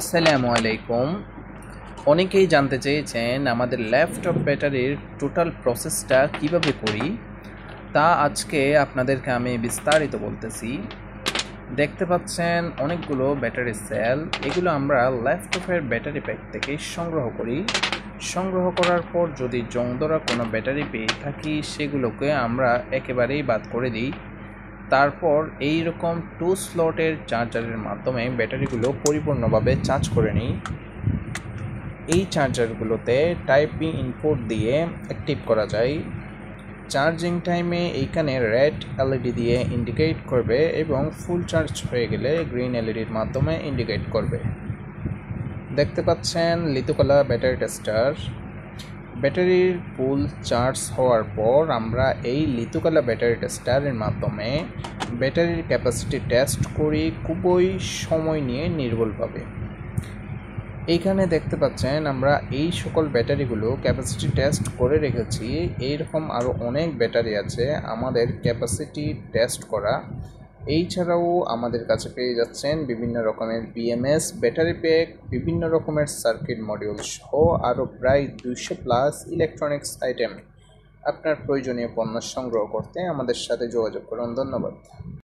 আসসালামু আলাইকুম। অনেকেই জানতে চেয়েছেন আমাদের ল্যাপটপ ব্যাটারির টোটাল প্রসেসটা কিভাবে করি, তা আজকে আপনাদেরকে আমি বিস্তারিত বলতেছি। দেখতে পাচ্ছেন অনেকগুলো ব্যাটারি সেল, এগুলো আমরা ল্যাপটপের ব্যাটারি প্যাক থেকে সংগ্রহ করি। সংগ্রহ করার পর যদি জং ধরা কোনো ব্যাটারি পেয়ে থাকি সেগুলোকে আমরা একেবারেই বাদ করে দিই। তারপর এই রকম 2 স্লটের চার্জারের মাধ্যমে ব্যাটারিগুলো পরিপূর্ণভাবে চার্জ করে নিই। এই চার্জারগুলোতে টাইপ বি ইনপুট দিয়ে অ্যাক্টিভ করা যায়। চার্জিং টাইমে এইখানে রেড এলইডি দিয়ে ইন্ডিকেট করবে এবং ফুল চার্জ হয়ে গেলে গ্রিন এলইডির মাধ্যমে ইন্ডিকেট করবে। দেখতে পাচ্ছেন লিথোকলা ব্যাটারি টেস্টার। ব্যাটারির ফুল চার্জ হওয়ার পর আমরা এই লিথোকলা ব্যাটারি টেস্টারের মাধ্যমে ব্যাটারির ক্যাপাসিটি টেস্ট করি খুবই সময় নিয়ে নির্ভুলভাবে। এইখানে দেখতে পাচ্ছেন আমরা এই সকল ব্যাটারিগুলো ক্যাপাসিটি টেস্ট করে রেখেছি। এইরকম আরও অনেক ব্যাটারি আছে আমাদের ক্যাপাসিটি টেস্ট করা। এছাড়াও আমাদের কাছে পেয়ে যাচ্ছেন বিভিন্ন রকমের বিএমএস ব্যাটারি প্যাক, বিভিন্ন রকমের সার্কিট মডিউল সহ আরও প্রায় 200+ ইলেকট্রনিক্স আইটেম। আপনার প্রয়োজনীয় পণ্য সংগ্রহ করতে আমাদের সাথে যোগাযোগ করুন। ধন্যবাদ।